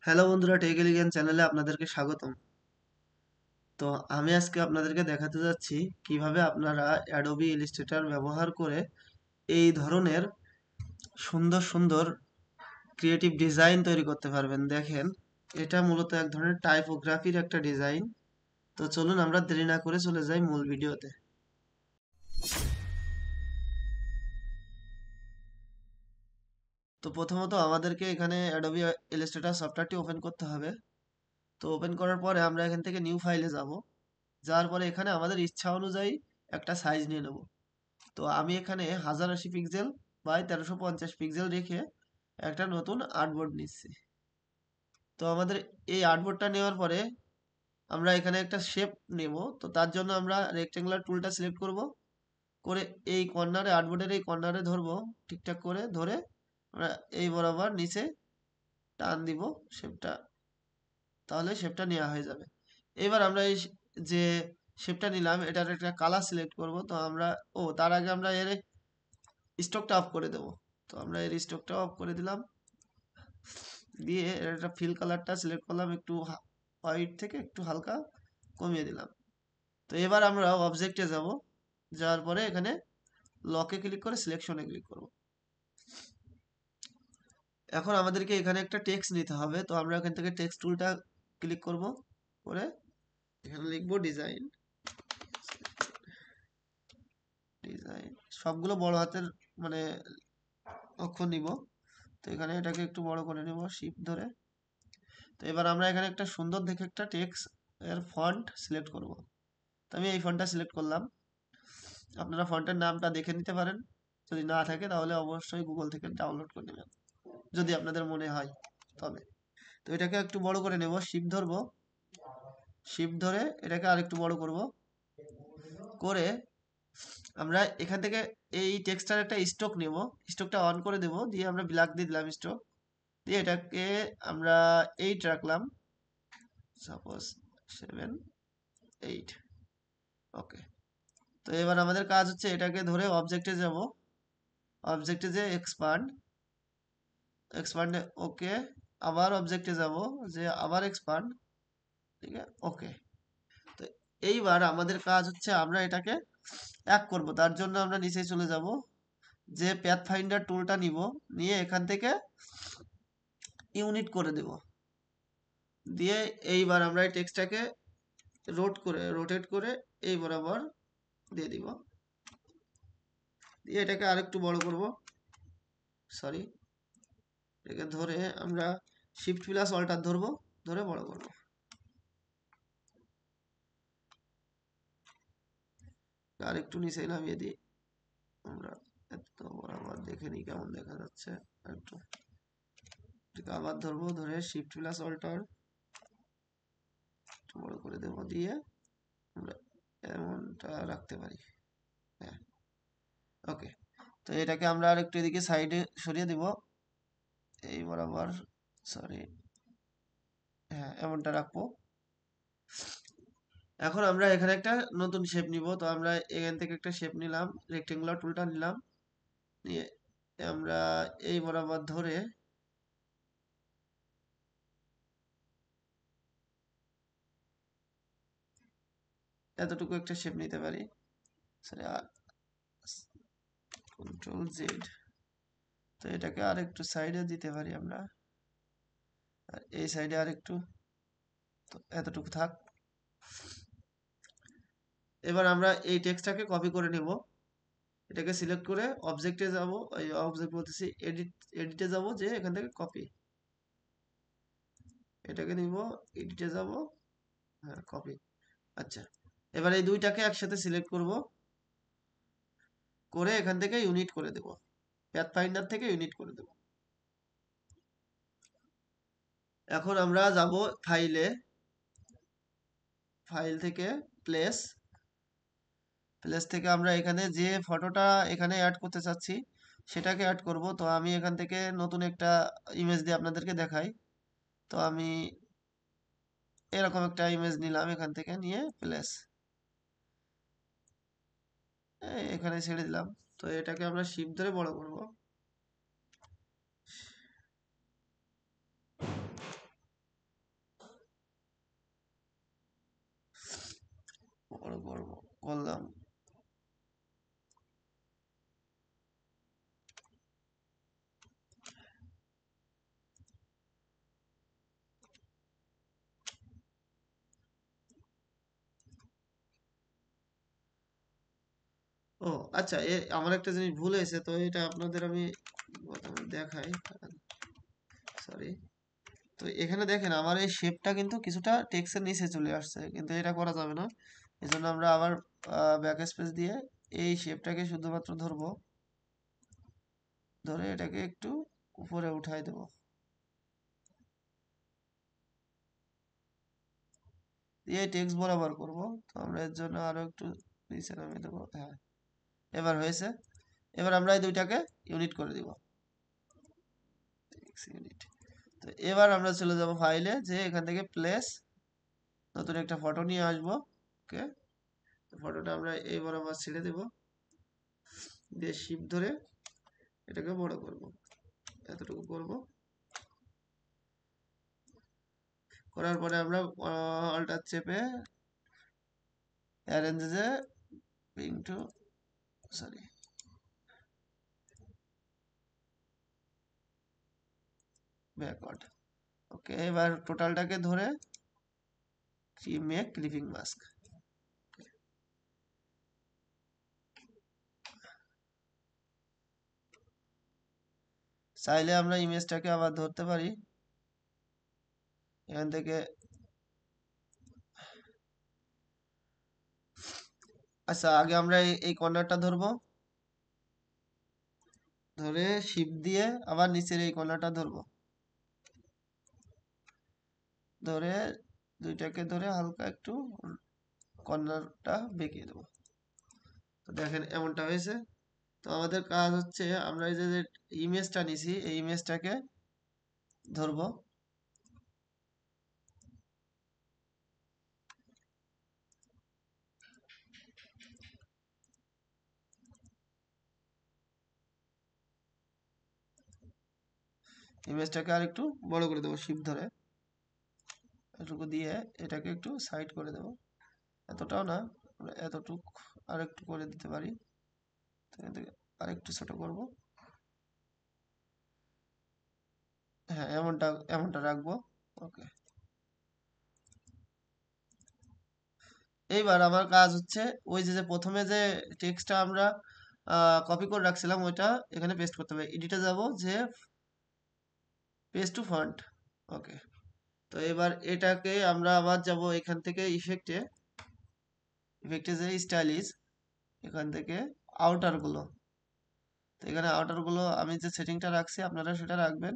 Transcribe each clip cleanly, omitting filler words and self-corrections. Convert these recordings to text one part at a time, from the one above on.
Hello বন্ধুরা, take elegance চ্যানেলে আপনাদেরকে স্বাগতম। তো আমি আজকে আপনাদেরকে দেখাতে যাচ্ছি কিভাবে আপনারা অ্যাডোবি ইলাস্ট্রেটর ব্যবহার করে এই ধরনের সুন্দর সুন্দর ক্রিয়েটিভ ডিজাইন তৈরি করতে পারবেন। দেখেন, এটা মূলত এক ধরনের টাইপোগ্রাফির একটা ডিজাইন। তো চলুন আমরা দেরি না করে চলে যাই মূল ভিডিওতে। তো প্রথমত আমাদেরকে এখানে অ্যাডোবি ইলাস্ট্রেটর সফটওয়্যারটি ওপেন করতে হবে। তো ওপেন করার পরে আমরা এখান থেকে নিউ ফাইলে যাব। যাওয়ার পরে এখানে আমাদের ইচ্ছা অনুযায়ী একটা সাইজ নিয়ে নেব। তো আমি এখানে 1080 পিক্সেল বাই 1350 পিক্সেল রেখে একটা নতুন আর্টবোর্ড নিচ্ছি। তো আমাদের এই আর্টবোর্ডটা নেওয়ার পরে আমরা এখানে একটা শেপ নেব। তো তার জন্য আমরা রেক্টেঙ্গুলার টুলটা সিলেক্ট করব, করে এই কর্নারে আর্টবোর্ডের এই কর্নারে ধরবো, ঠিকঠাক করে ধরে আমরা এই বরাবর নিচে টান দিব শেপটা, তাহলে শেপটা নেওয়া হয়ে যাবে। এবার আমরা এই যে শেপটা নিলাম এটার একটা কালার সিলেক্ট করব। তো আমরা তার আগে আমরা এর স্টকটা অফ করে দেব। তো আমরা এর স্টকটা অফ করে দিলাম, দিয়ে এর একটা ফিল কালারটা সিলেক্ট করলাম, একটু হোয়াইট থেকে একটু হালকা কমিয়ে দিলাম। তো এবার আমরা অবজেক্টে যাব, যাওয়ার পরে এখানে লকে ক্লিক করে সিলেকশনে ক্লিক করব। এখন আমাদেরকে এখানে একটা টেক্সট নিতে হবে। তো আমরা এখান থেকে টেক্সট টুলটা ক্লিক করব, করে এখানে লিখবো ডিজাইন। ডিজাইন সবগুলো বড় হাতের মানে অক্ষর নিব। তো এখানে এটাকে একটু বড় করে নেব শিফট ধরে। তো এবার আমরা এখানে একটা সুন্দর দেখে একটা টেক্সট এর ফন্ট সিলেক্ট করব। তো আমি এই ফন্টটা সিলেক্ট করলাম। আপনারা ফন্টের নামটা দেখে নিতে পারেন, যদি না থাকে তাহলে অবশ্যই গুগল থেকে ডাউনলোড করে নেবেন, যদি আপনাদের মনে হয় তবে। তো এটাকে একটু বড় করে নেব, শিফট ধরবো, শিফট ধরে এটাকে আরেকটু বড় করব, করে আমরা এখান থেকে এই টেক্সটার একটা স্ট্রোক নেব, স্ট্রোকটা অন করে দেব, দিয়ে আমরা ব্ল্যাক দিয়ে দিলাম স্ট্রোক, দিয়ে এটাকে আমরা 8 রাখলাম, সাপোজ 7 8। ওকে। তো এবার আমাদের কাজ হচ্ছে এটাকে ধরে অবজেক্টে যাব, অবজেক্টে যে এক্সপান্ড, এক্সপান্ডে ওকে, আবার অবজেক্টে যাব, যে আবার এক্সপান্ড, ঠিক আছে ওকে। তো এইবার আমাদের কাজ হচ্ছে আমরা এটাকে এক করব। তার জন্য আমরা নিচে চলে যাব, যে প্যাথ ফাইন্ডার টুলটা নিব, নিয়ে এখান থেকে ইউনিট করে দেব, দিয়ে এইবার আমরা এই টেক্সটটাকে রোটেট করে এই বরাবর দিয়ে দিব, দিয়ে এটাকে আরেকটু বড় করব, সরি, এটাকে ধরে আমরা শিফট প্লাস অল্টার ধরবো, ধরে বড় করব। আর একটু নিচে নামিয়ে দিই আমরা, এত বরাবর দেখে নিই কেমন দেখা যাচ্ছে। একটু এটাকে আবার ধরবো, ধরে শিফট প্লাস অল্টার একটু বড় করে দেবো, দিয়ে আমরা এমনটা রাখতে পারি। হ্যাঁ ওকে। তো এটাকে আমরা আর একটু এদিকে সাইডে সরিয়ে দিব, এই বরাবর, সরি, হ্যাঁ এমনটা রাখবো। এখন আমরা এখানে একটা নতুন শেপ নিব। তো আমরা এখান থেকে একটা শেপ নিলাম, রেক্টেঙ্গুলার টুলটা নিলাম, নিয়ে আমরা এই বরাবর ধরে এতটুকু একটা শেপ নিতে পারি, সরি, কন্ট্রোল জেড। তো এটাকে আর একটু সাইডে দিতে পারি আমরা, আর এই সাইডে আর একটু, তো এতটুকু থাক। এবার আমরা এই টেক্সটটাকে কপি করে নেব, এটাকে সিলেক্ট করে অবজেক্টে যাব, এই অবজেক্ট বলতেছি এডিটে যাব, যে এখান থেকে কপি, এটাকে নিব, এডিটে যাব, হ্যাঁ কপি। আচ্ছা, এবার এই দুইটাকে একসাথে সিলেক্ট করব, করে এখান থেকে ইউনিট করে দেব, প্যাথ ফাইন্ডার থেকে ইউনিট করে দেব। এখন আমরা যাব ফাইলে, ফাইল থেকে প্লেস, প্লেস থেকে আমরা এখানে যে ফটোটা এখানে অ্যাড করতে চাচ্ছি সেটাকে অ্যাড করব। তো আমি এখান থেকে নতুন একটা ইমেজ দিয়ে আপনাদেরকে দেখাই। তো আমি এরকম একটা ইমেজ নিলাম, এখান থেকে নিয়ে প্লেস এখানে ছেড়ে দিলাম। তো এটাকে আমরা শিফট ধরে বড় করব, করলাম। ও আচ্ছা, আমার একটা জিনিস ভুল হয়েছে, তো এটা আপনাদের আমি প্রথমে দেখাই। সরি। তো এখানে দেখেন আমার এই শেপটা কিন্তু কিছুটা টেক্সটের নিচে চলে আসছে, কিন্তু এটা করা যাবে না। এই জন্য আমরা আবার ব্যাক স্পেস দিয়ে এই শেপটাকে শুধুমাত্র ধরবো, ধরে এটাকে একটু উপরে উঠাই দেব, দিয়ে টেক্সট বরাবর করব। তো আমরা এর জন্য আরো একটু নিচে নামিয়ে দেবো। হ্যাঁ, এবার হয়েছে। এবার আমরা এই দুইটাকে ইউনিট করে দিব, ইউনিট। তো এবার আমরা চলে যাব ফাইলে, যে এখান থেকে প্লেস, নতুন একটা ফটো নিয়ে আসবো। ওকে, ফটোটা আমরা এই বরাবর ছেড়ে দেব, দিয়ে শিফট ধরে এটাকে বড় করব, এতটুকু করব। করার পরে আমরা অল্টার চেপে অ্যারেঞ্জে পিং টু, সরি, ব্যাকওয়ার্ড। ওকে, এবার টোটালটাকে ধরে মেক ক্লিপিং মাস্ক। চাইলে আমরা ইমেজটাকে আবার ধরতে পারি এখান থেকে। আচ্ছা, আগে আমরা এই কর্নারটা ধরবো, ধরে শিফট দিয়ে আবার নিচের এই কর্নারটা ধরবো, ধরে দুইটাকে ধরে হালকা একটু কর্নারটা বেঁকিয়ে দেবো। তো দেখেন এমনটা হয়েছে। তো আমাদের কাজ হচ্ছে, আমরা এই যে ইমেজটা নিছি, এই ইমেজটাকে ধরবো, ইমেজটাকে আর একটু বড় করে দেবো শিফট ধরে, এটুকু দিয়ে এটাকে একটু সাইড করে দেবো। এতটাও না, আমরা এতটুক আর একটু করে দিতে পারি। তো এখান থেকে আর একটু ছোট করব। হ্যাঁ, এমনটা এমনটা রাখবো। ওকে, এইবার আমার কাজ হচ্ছে, ওই যে যে প্রথমে যে টেক্সটটা আমরা কপি করে রাখছিলাম, ওইটা এখানে পেস্ট করতে হবে। এডিটে যাব, যে পেস্ট টু ফন্ট। ওকে, তো এবার এটাকে আমরা আবার যাব এখান থেকে ইফেক্টে, ইফেক্টে যে স্টাইলিশ, এখান থেকে আউটার গুলো। তো এখানে আউটার গুলো আমি যে সেটিংটা রাখছি আপনারা সেটা রাখবেন।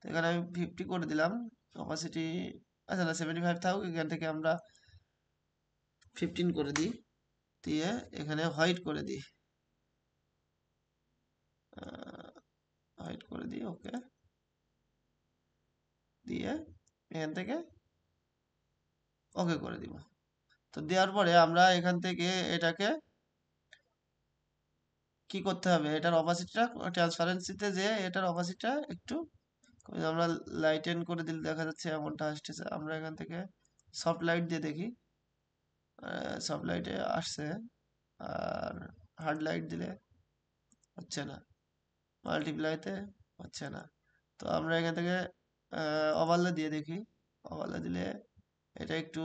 তো এখানে আমি 50 করে দিলাম অপাসিটি। আচ্ছা না, 75 থাকুক, এখান থেকে আমরা 15 করে দিই, দিয়ে এখানে হোয়াইট করে দিই, হোয়াইট করে দিই। ওকে, দিয়ে এখান থেকে ওকে করে দিব। তো দেওয়ার পরে আমরা এখান থেকে এটাকে কি করতে হবে, এটার অপাসিটিটা, ট্রান্সপারেন্সিতে যে এটার অপাসিটিটা একটু আমরা লাইটেন করে দিলে দেখা যাচ্ছে এমনটা আসতেছে। আমরা এখান থেকে সফট লাইট দিয়ে দেখি, সফট লাইটে আসছে, আর হার্ড লাইট দিলে হচ্ছে না, মাল্টিপ্লাইতে হচ্ছে না। তো আমরা এখান থেকে ওভারলে দিয়ে দেখি, ওভারলে দিলে এটা একটু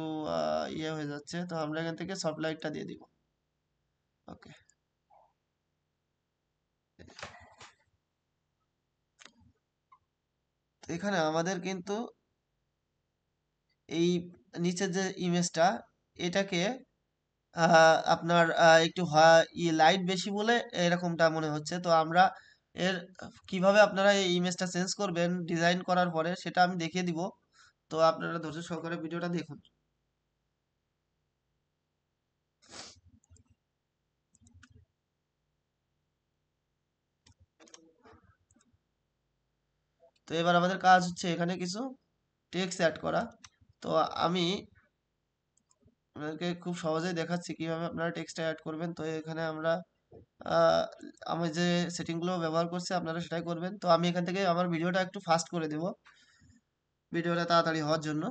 ইয়ে হয়ে যাচ্ছে। তো আমরা এখান থেকে সফট লাইটটা দিয়ে দিব। ওকে, তো এখানে আমাদের কিন্তু এই নিচের যে ইমেজটা, এটাকে আপনার একটু লাইট বেশি বলে এরকমটা মনে হচ্ছে। তো আমরা এর কিভাবে আপনারা এই ইমেজটা চেঞ্জ করবেন ডিজাইন করার পরে, সেটা আমি দেখিয়ে দিব। তো আপনারা ধৈর্য সহকারে ভিডিওটা দেখুন। তো এবার আমাদের কাজ হচ্ছে এখানে কিছু টেক্সট অ্যাড করা। তো আমি আপনাদেরকে খুব সহজেই দেখাচ্ছি কিভাবে আপনারা টেক্সটটা অ্যাড করবেন। তো এখানে আমরা আহ, আমি যে সেটিংগুলো ব্যবহার করছি আপনারা সেটাই করবেন। তো আমি এখান থেকে আমার ভিডিওটা একটু ফাস্ট করে দেব, ভিডিওটা তাড়াতাড়ি হওয়ার জন্য।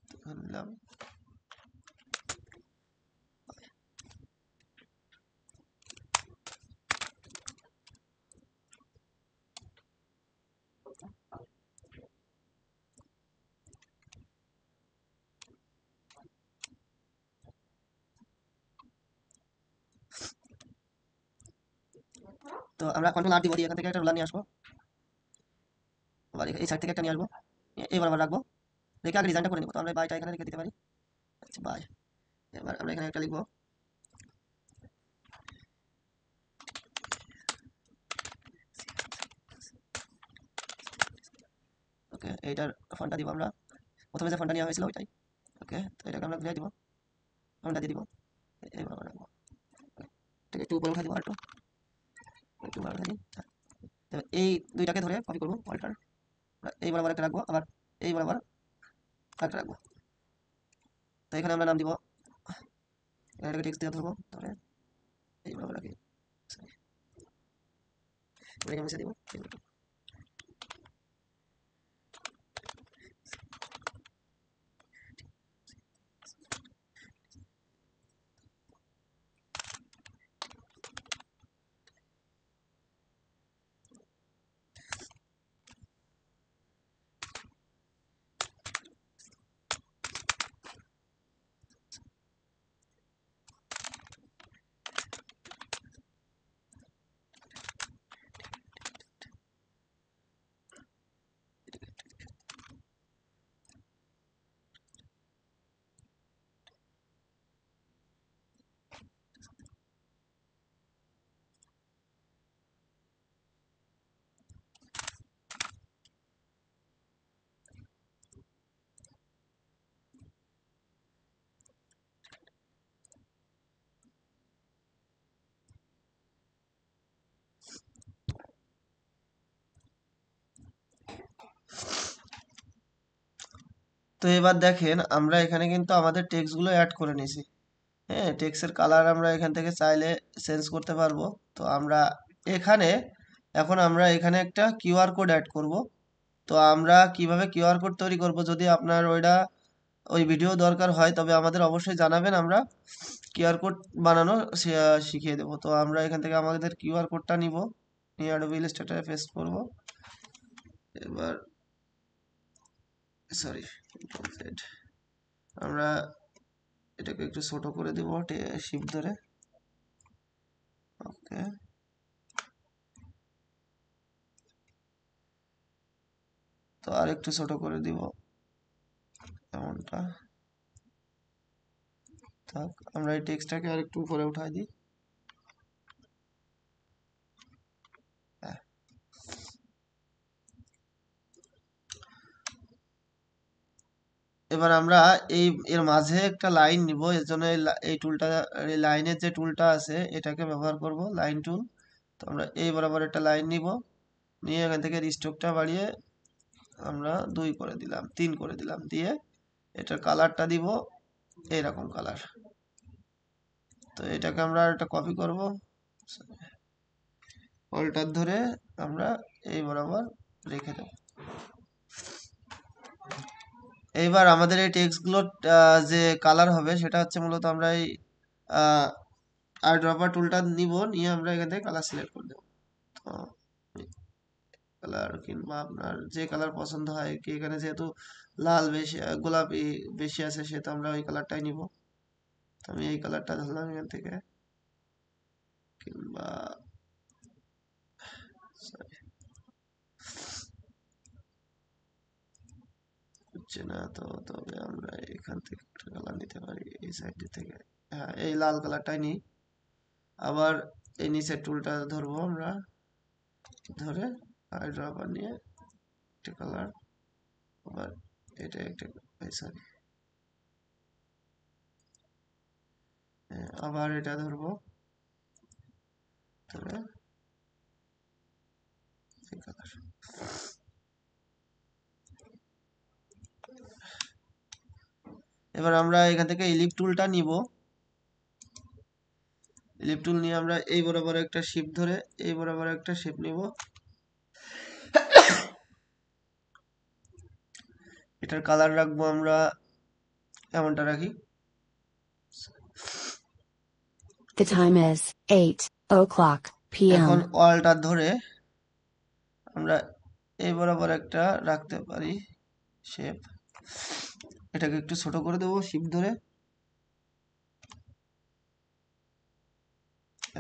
তো এখানে নিলাম, তো আমরা কন্ট্রোল আর দিব, দিয়ে এখান থেকে একটা রোলার নিয়ে আসবো, আবার এই সাইড থেকে একটা নিয়ে আসবো, এবার আবার রাখবো, রেখে আগে ডিজাইনটা করে নেবো। তো আমরা বাইটা এখানে রেখে দিতে পারি। আচ্ছা বাই। এবার আমরা এখানে একটা লিখবো, ওকে। এইটার ফন্টটা দিব আমরা, প্রথমে যে ফন্টটা নেওয়া হয়েছিল ওইটাই। ওকে, তো এটাকে আমরা ঘুরিয়ে দিব, ফন্টটা দিয়ে দিব, এইবার আবার রাখবো, এটাকে একটু উপরে উঠা দিব, আর একটু একটু উপরে উঠা দিই। এবার এই দুইটাকে ধরে কপি করবো, অল্টার, এই বরাবর একটা রাখবো, আবার এই বরাবর একটা রাখবো। তো এখানে আমরা নাম দিব, এটাকে টেক্সট দিয়ে ধরবো, ধরে এই বরাবর রাখি, এটাকে মুছে দিব। তো এবার দেখেন আমরা এখানে কিন্তু আমাদের টেক্সট গুলো অ্যাড করে নিয়েছি। হ্যাঁ, টেক্সটের কালার আমরা এখান থেকে চাইলে চেঞ্জ করতে পারবো। তো আমরা এখানে এখন আমরা এখানে একটা কিউআর কোড অ্যাড করব। তো আমরা কিভাবে কিউআর কোড তৈরি করব, যদি আপনার ওই ভিডিও দরকার হয় তবে আমাদের অবশ্যই জানাবেন, আমরা কিউআর কোড বানানো শিখিয়ে দেবো। তো আমরা এখান থেকে আমাদের কিউআর কোডটা নিব, নিয়ে অ্যাডোবি ইলাস্ট্রেটরে পেস্ট করব। এবার সরি, আমরা এটাকে একটু ছোট করে দিব শিফট ধরে, ওকে। তো আর একটু ছোট করে দিব, এমনটা থাক। আমরা এই টেক্সটটাকে আর একটু উপরে উঠাই দিই, হ্যাঁ। এবার আমরা এর মাঝে একটা লাইন নিব, এর জন্য এই টুলটা, এই লাইনের যে টুলটা আছে এটাকে ব্যবহার করব, লাইন টুল। তো আমরা এই বরাবর একটা লাইন নিব, নিয়ে এখান থেকে স্ট্রোকটা বাড়িয়ে আমরা 2 করে দিলাম, 3 করে দিলাম, দিয়ে এটার কালারটা দিব এইরকম কালার। তো এটাকে আমরা একটা কপি করব, অল্টার ধরে আমরা এই বরাবর রেখে দেব। এইবার আমাদের এই টেক্সটগুলোর যে কালার হবে সেটা হচ্ছে মূলত আমরা এই আই ড্রপার টুলটা নিব, নিয়ে আমরা এখান থেকে কালার সিলেক্ট করে দেব। তো কালার কিংবা আপনার যে কালার পছন্দ হয়, কি এখানে যেহেতু লাল বেশি, গোলাপি বেশি আছে, সেহেতু আমরা ওই কালারটাই নিব। তো আমি এই কালারটা ধরলাম এখান থেকে, কিংবা sorry, হচ্ছে না তো, তবে আমরা এখান থেকে একটা কালার নিতে পারি, এই সাইড থেকে, হ্যাঁ এই লাল কালারটাই নিই। আবার এই নিচের টুলটা ধরবো আমরা, ধরে আই ড্রপার নিয়ে একটা কালার, আবার এটা একটা, সরি, আবার এটা ধরবো, ধরে এই কালার। এবার আমরা এখান থেকে ইলিপ টুলটা নিব, ইলিপ টুল নিয়ে আমরা এই বরাবর একটা শেপ ধরে এই বরাবর একটা শেপ নিব, এটার কালার রাখবো আমরা এমনটা রাখি। The time is 8:00 এখন p.m. ওয়ালটা ধরে আমরা এই বরাবর একটা রাখতে পারি শেপ, এটাকে একটু ছোট করে দেবো শিপ ধরে,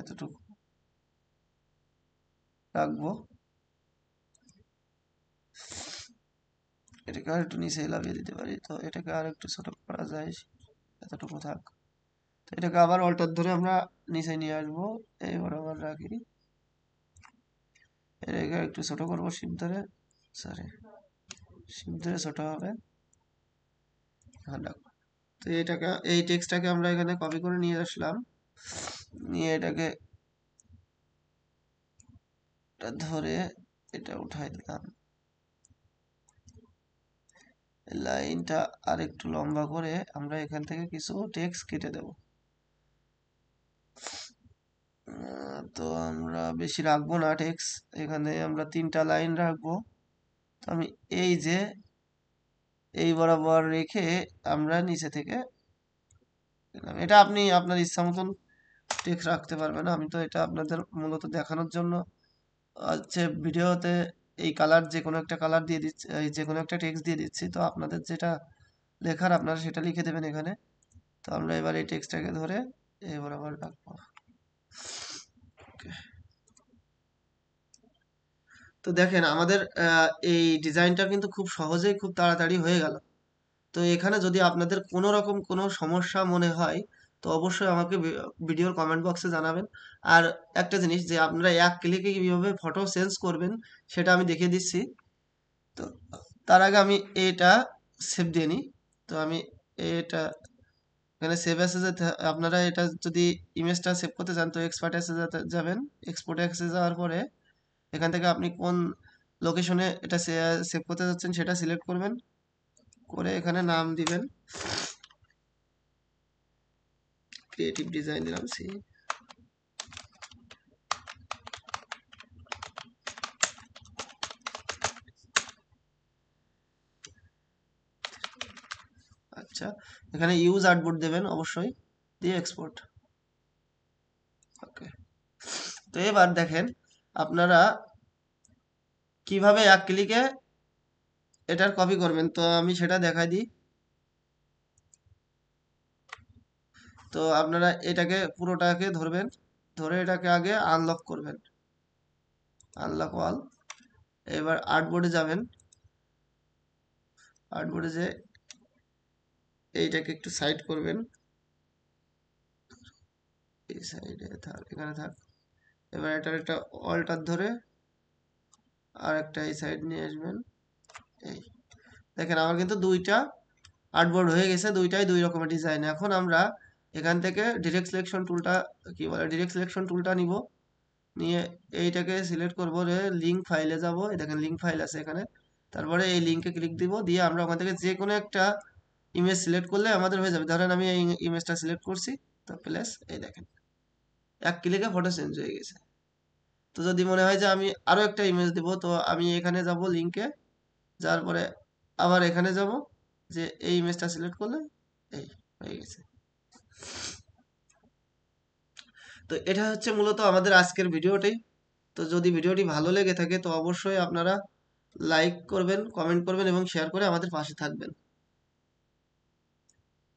এতটুকু। রাখবো। এটাকে আর একটু নিচে লাভিয়ে দিতে পারি, তো এটাকে আর একটু ছোট করা যায়, এতটুকু থাক। তো এটাকে আবার অল্টার ধরে আমরা নিচে নিয়ে আসবো, এই বরাবর রাখি, এটাকে একটু ছোট করবো শিপ ধরে, সরি শিপ ধরে ছোট হবে। হ্যাঁ রাখবো। তো এটাকে, এই টেক্সটটাকে আমরা এখানে কপি করে নিয়ে আসলাম, নিয়ে এটাকে ধরে এটা উঠাই দিলাম, লাইনটা আর একটু লম্বা করে আমরা এখান থেকে কিছু টেক্সট কেটে দেব। তো আমরা বেশি রাখবো না টেক্সট, এখানে আমরা 3টা লাইন রাখবো। তো আমি এই যে এই বরাবর রেখে আমরা নিচে থেকে দিলাম। এটা আপনি আপনার ইচ্ছা মতন টেক্সট রাখতে পারবেন, আমি তো এটা আপনাদের মূলত দেখানোর জন্য হচ্ছে ভিডিওতে এই কালার, যে কোনো একটা কালার দিয়ে দিচ্ছি, এই যে কোনো একটা টেক্সট দিয়ে দিচ্ছি। তো আপনাদের যেটা লেখার আপনারা সেটা লিখে দেবেন এখানে। তো আমরা এবার এই টেক্সটটাকে ধরে এই বরাবর রাখবো। তো দেখেন আমাদের এই ডিজাইনটা কিন্তু খুব সহজেই খুব তাড়াতাড়ি হয়ে গেল। তো এখানে যদি আপনাদের কোনো রকম কোনো সমস্যা মনে হয়, তো অবশ্যই আমাকে ভিডিওর কমেন্ট বক্সে জানাবেন। আর একটা জিনিস, যে আপনারা এক ক্লিকে কীভাবে ফটো চেঞ্জ করবেন সেটা আমি দেখিয়ে দিচ্ছি। তো তার আগে আমি এটা সেভ দিয়ে নিই। তো আমি এটা এখানে সেভ অ্যাসে আপনারা এটা যদি ইমেজটা সেভ করতে চান, তো এক্সপার্ট অ্যাসে যাবেন। এক্সপোর্ট অ্যাসে যাওয়ার পরে এখান থেকে আপনি কোন লোকেশনে এটা সেভ করতে যাচ্ছেন সেটা সিলেক্ট করবেন, করে এখানে নাম দিবেন, ক্রিয়েটিভ ডিজাইন দিলাম সি। আচ্ছা, এখানে ইউজ আর্টবোর্ড দেবেন অবশ্যই, দিয়ে এক্সপোর্ট। ওকে। তো এবার দেখেন আপনারা কিভাবে এক ক্লিকে এটার কপি করবেন, তো আমি সেটা দেখাই দিই। তো আপনারা এটাকে পুরোটাকে ধরবেন, ধরে এটাকে আগে আনলক করবেন, আনলক অল। এবার আর্টবোর্ডে যাবেন, আর্টবোর্ডে যে এইটাকে একটু সাইড করবেন, এই সাইডে থাক, এখানে থাক। এবার এটার একটা অল্টার ধরে আর একটা এই সাইড নিয়ে আসবেন। এই দেখেন আমার কিন্তু দুইটা আর্টবোর্ড হয়ে গেছে, দুইটাই দুই রকমের ডিজাইন। এখন আমরা এখান থেকে ডিরেক্ট সিলেকশন টুলটা, কি বলে, ডিরেক্ট সিলেকশন টুলটা নিব, নিয়ে এইটাকে সিলেক্ট করবো, রে লিঙ্ক ফাইলে যাব, এই দেখেন লিঙ্ক ফাইল আছে এখানে। তারপরে এই লিঙ্কে ক্লিক দিব, দিয়ে আমরা ওখান থেকে যে কোনো একটা ইমেজ সিলেক্ট করলে আমাদের হয়ে যাবে। ধরেন আমি এই ইমেজটা সিলেক্ট করছি, তো প্লাস এই দেখেন এক ক্লিকে ফটো চেঞ্জ হয়ে গেছে। তো যদি মনে হয় যে আমি আরো একটা ইমেজ দেব, তো আমি এখানে যাব লিঙ্কে, যাওয়ার পরে আবার এখানে যাব, যে এই ইমেজটা সিলেক্ট করলে এই হয়ে গেছে। তো এটা হচ্ছে মূলত আমাদের আজকের ভিডিওটি। তো যদি ভিডিওটি ভালো লেগে থাকে তো অবশ্যই আপনারা লাইক করবেন, কমেন্ট করবেন এবং শেয়ার করে আমাদের পাশে থাকবেন।